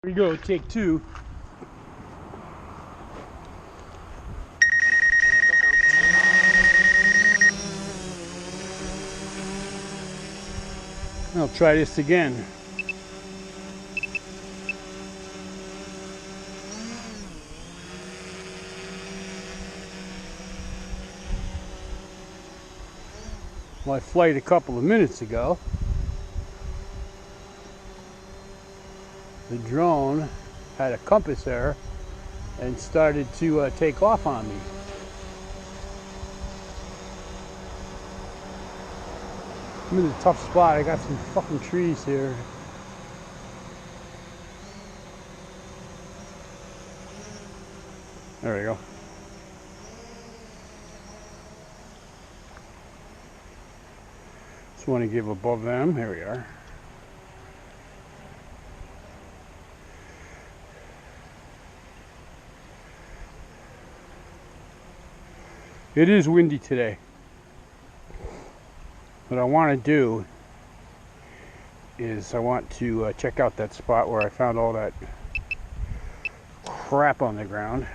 Here we go, take two. I'll try this again. My flight a couple of minutes ago, the drone had a compass error and started to take off on me. I'm in a tough spot. I got some fucking trees here. There we go. Just want to give above them. Here we are. It is windy today. What I want to do is I want to check out that spot where I found all that crap on the ground.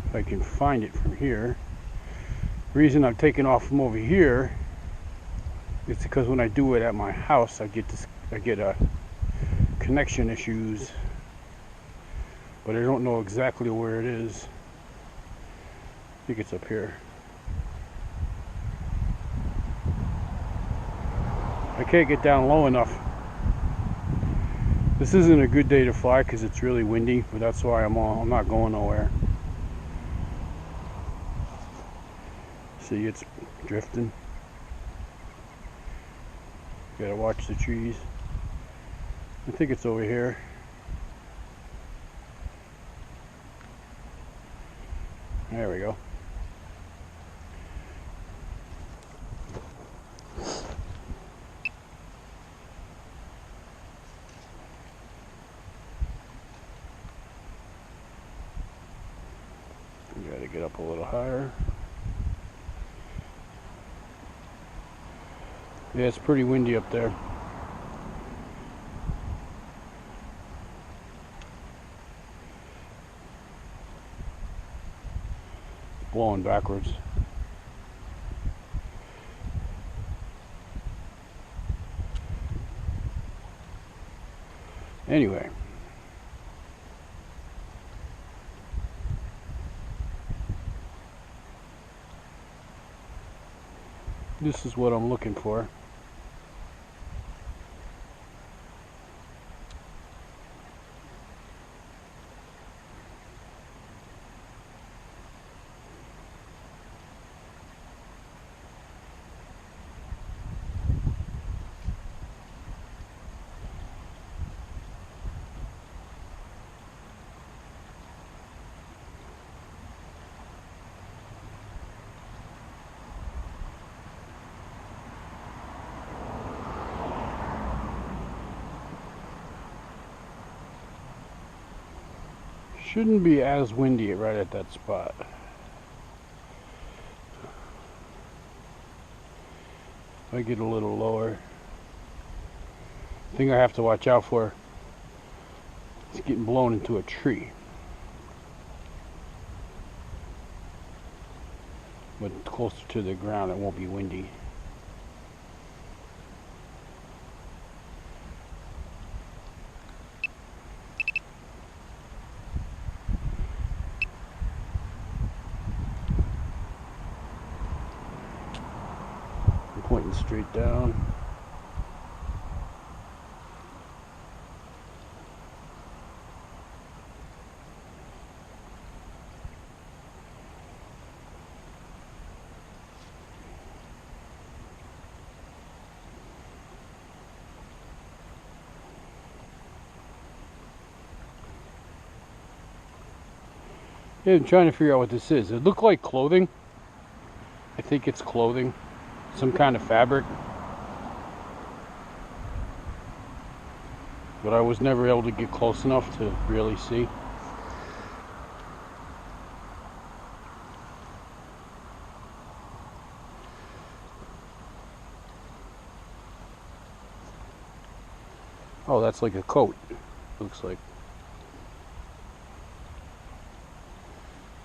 If I can find it from here. The reason I'm taking off from over here is because when I do it at my house, I get connection issues, but I don't know exactly where it is. I think it's up here. I can't get down low enough. This isn't a good day to fly because it's really windy, but that's why I'm not going nowhere. See, it's drifting. Gotta watch the trees. I think it's over here. There we go. Gotta get up a little higher. Yeah, it's pretty windy up there. It's blowing backwards. Anyway. This is what I'm looking for. Shouldn't be as windy right at that spot. If I get a little lower, the thing I have to watch out for is getting blown into a tree. But closer to the ground, it won't be windy. Pointing straight down. Yeah, I'm trying to figure out what this is. It looked like clothing. I think it's clothing. Some kind of fabric. But I was never able to get close enough to really see. Oh, Oh, that's like a coat, looks like.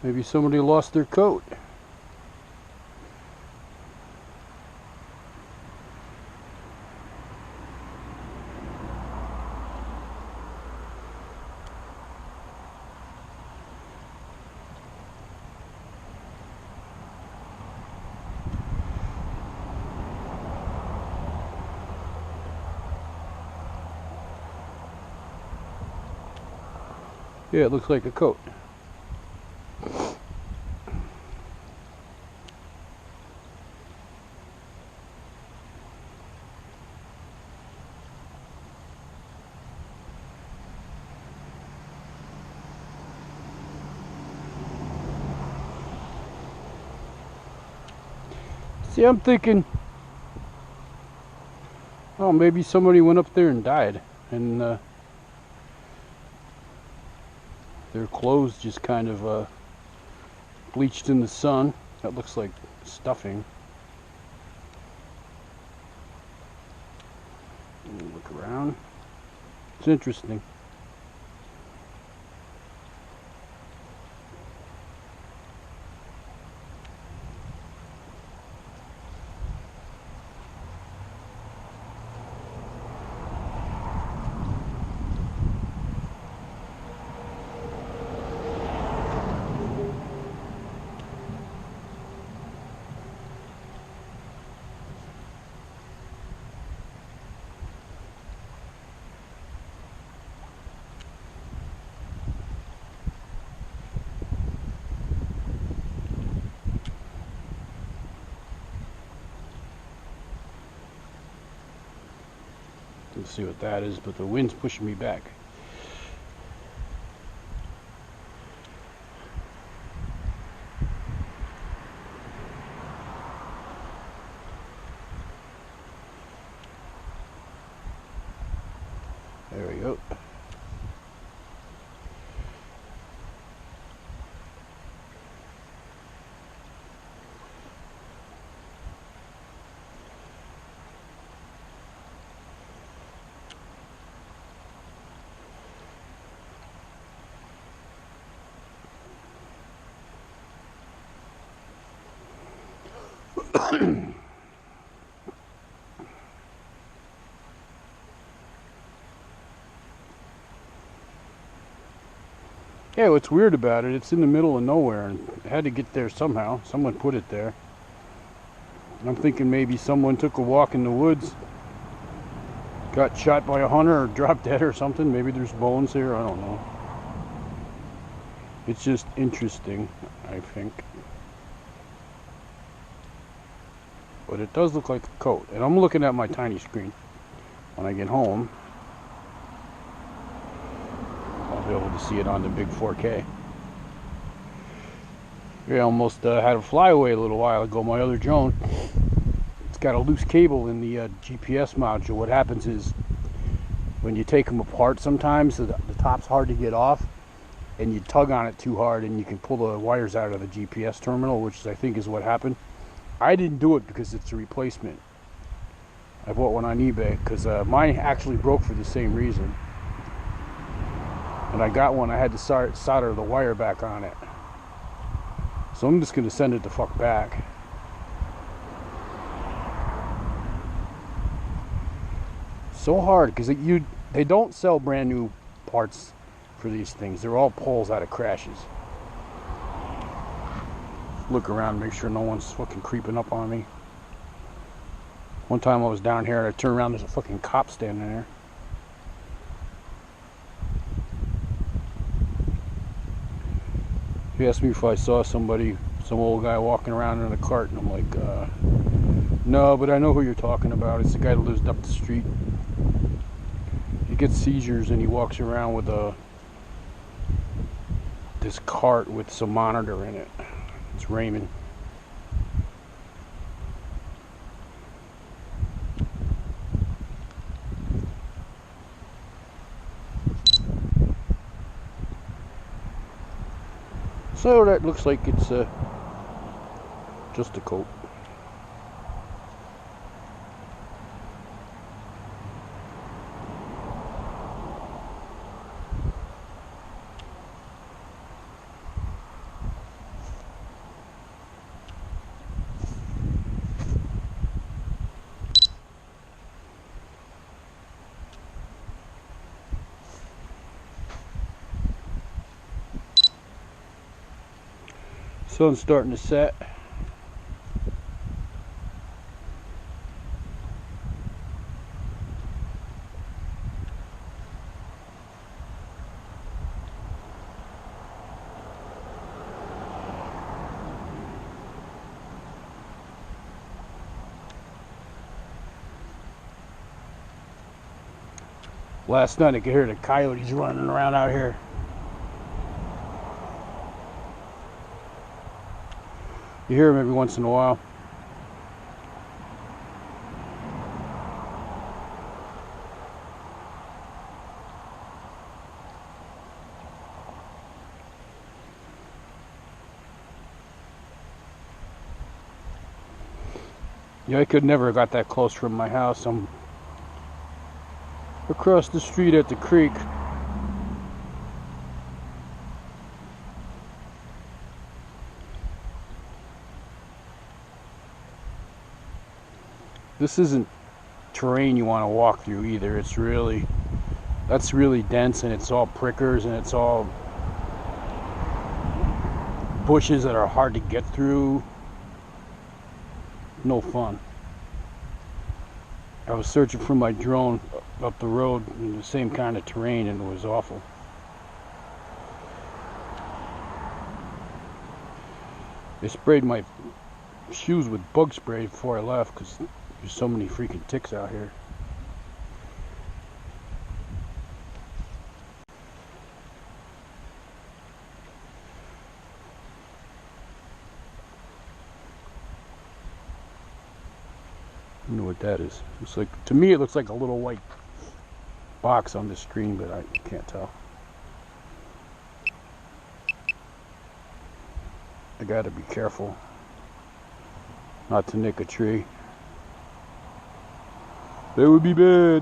Maybe somebody lost their coat. Yeah, it looks like a coat. See, I'm thinking, oh, maybe somebody went up there and died, and their clothes just kind of bleached in the sun. That looks like stuffing. Look around. It's interesting. Let's see what that is, but the wind's pushing me back. There we go. Yeah, what's weird about it, it's in the middle of nowhere, and it had to get there somehow. Someone put it there. And I'm thinking maybe someone took a walk in the woods, got shot by a hunter, or dropped dead or something. Maybe there's bones here, I don't know. It's just interesting, I think. But it does look like a coat. And I'm looking at my tiny screen. When I get home, I'll be able to see it on the big 4K. Yeah, I almost had a flyaway a little while ago. My other drone, it's got a loose cable in the GPS module. What happens is, when you take them apart sometimes, the top's hard to get off, and you tug on it too hard and you can pull the wires out of the GPS terminal, which I think is what happened. I didn't do it because it's a replacement. I bought one on eBay because mine actually broke for the same reason. And I got one, I had to solder the wire back on it. So I'm just going to send it the fuck back. So hard because they don't sell brand new parts for these things. They're all pulls out of crashes. Look around, make sure no one's fucking creeping up on me. One time I was down here and I turned around, there's a fucking cop standing there. He asked me if I saw somebody, some old guy walking around in a cart, and I'm like, no, but I know who you're talking about. It's the guy that lives up the street. He gets seizures and he walks around with this cart with some monitor in it. It's Raymond. So that looks like it's just a coat. Sun's starting to set. Last night I could hear the coyotes running around out here. You hear them every once in a while. Yeah, I could never have got that close from my house. I'm across the street at the creek. This isn't terrain you want to walk through either. It's really, that's really dense, and it's all prickers, and it's all bushes that are hard to get through. No fun. I was searching for my drone up the road in the same kind of terrain, and it was awful. They sprayed my shoes with bug spray before I left because there's so many freaking ticks out here. I don't know what that is. It's like, to me it looks like a little white box on the screen, but I can't tell. I gotta be careful not to nick a tree. That would be bad.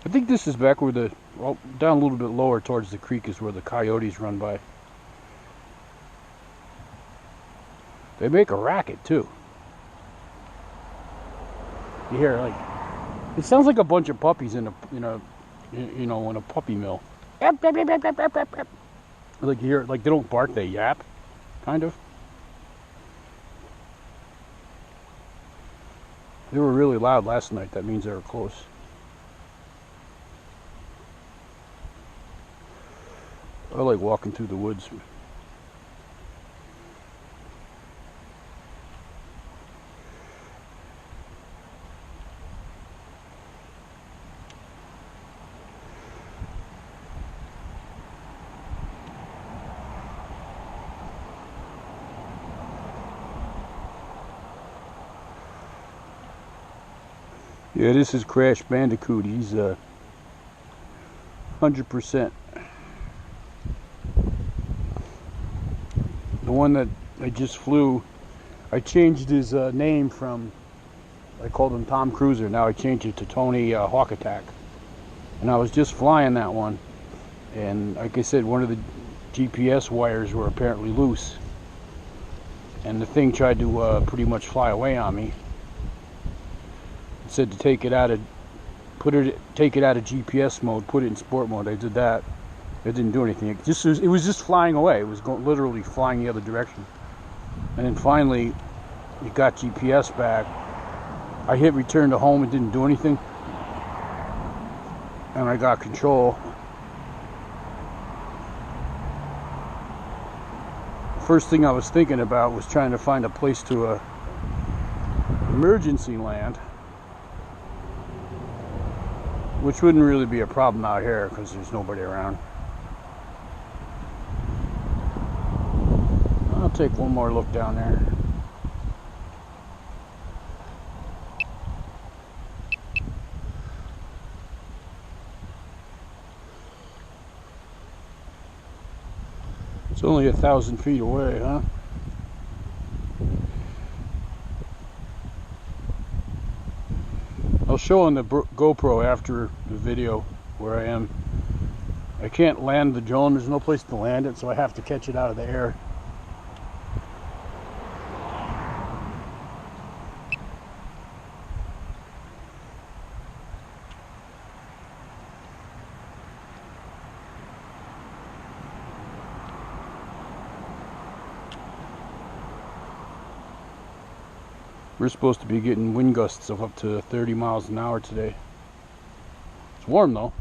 I think this is back where the, well, down a little bit lower towards the creek is where the coyotes run by. They make a racket too. You hear, like, it sounds like a bunch of puppies in a, in a puppy mill. Like you hear, like they don't bark, they yap, kind of. They were really loud last night. That means they were close. I like walking through the woods. Yeah, this is Crash Bandicoot. He's 100%. The one that I just flew, I changed his name from, I called him Tom Cruiser. Now I changed it to Tony Hawk Attack. And I was just flying that one. And like I said, one of the GPS wires were apparently loose. And the thing tried to pretty much fly away on me. It said to take it out of, take it out of GPS mode, put it in sport mode. I did that. It didn't do anything. It was just flying away. It was literally flying the other direction. And then finally, it got GPS back. I hit return to home. It didn't do anything. And I got control. First thing I was thinking about was trying to find a place to emergency land, which wouldn't really be a problem out here because there's nobody around. I'll take one more look down there. It's only 1,000 feet away, huh? I'll show on the GoPro after the video where I am. I can't land the drone. There's no place to land it, so I have to catch it out of the air. We're supposed to be getting wind gusts of up to 30 miles an hour today. It's warm though.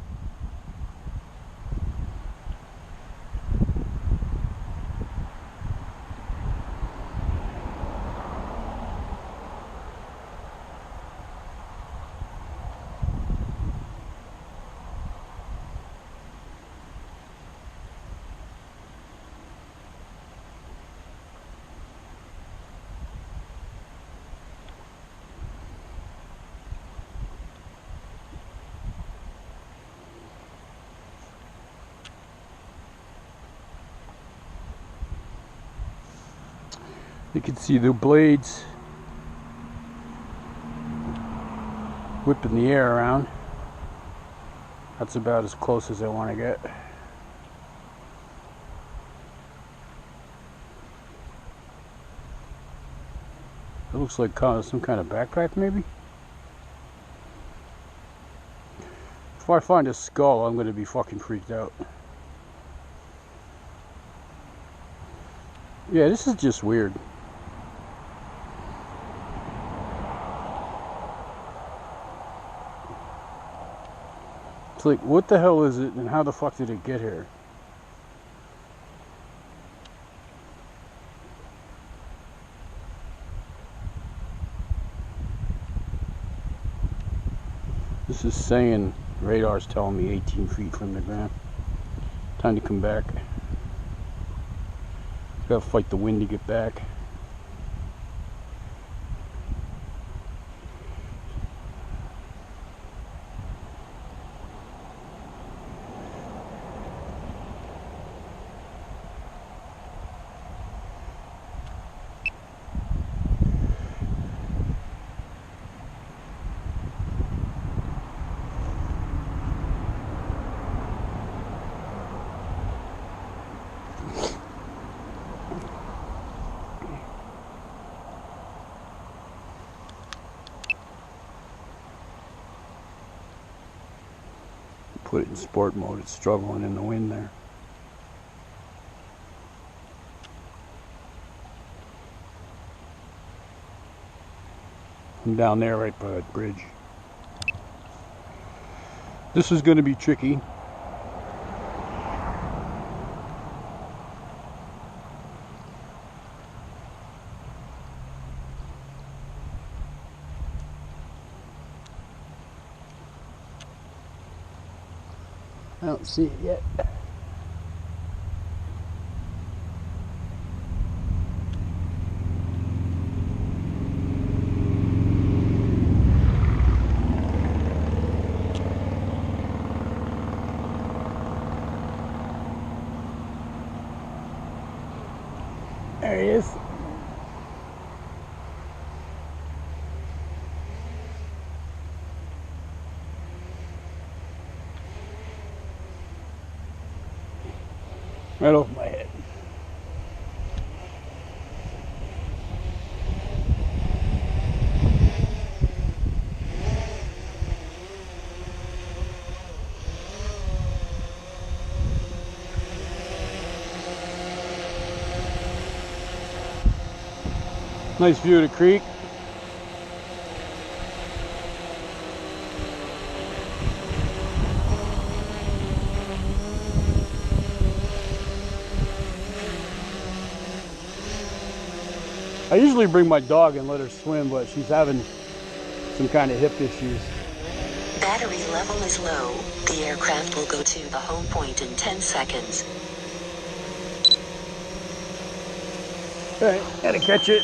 You can see the blades whipping the air around. That's about as close as I want to get. It looks like some kind of backpack, maybe? If I find a skull, I'm going to be fucking freaked out. Yeah, this is just weird. It's like, what the hell is it, and how the fuck did it get here? This is saying, radar's telling me 18 feet from the ground. Time to come back. Gotta fight the wind to get back. Put it in sport mode, it's struggling in the wind there. I'm down there right by that bridge. This is going to be tricky. I don't see it yet. There he is. Right over my head. Nice view of the creek. I usually bring my dog and let her swim, but she's having some kind of hip issues. Battery level is low. The aircraft will go to the home point in 10 seconds. Alright, gotta catch it.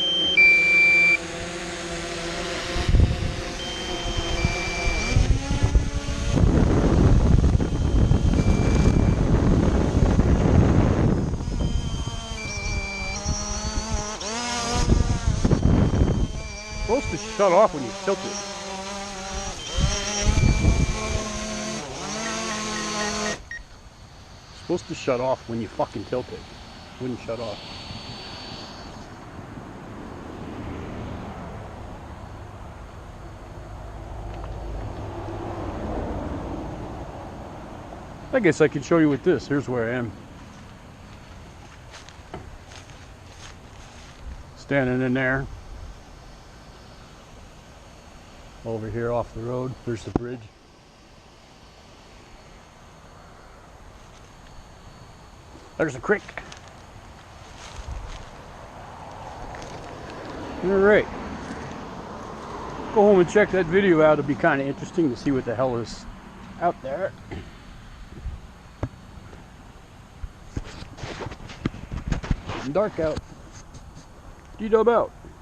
Supposed to shut off when you tilt it. supposed to shut off when you fucking tilt it. Wouldn't shut off. I guess I could show you with this. Here's where I am. Standing in there. Over here off the road. There's the bridge. There's the creek. Alright. Go home and check that video out. It'll be kind of interesting to see what the hell is out there. Dark out. D-dub out.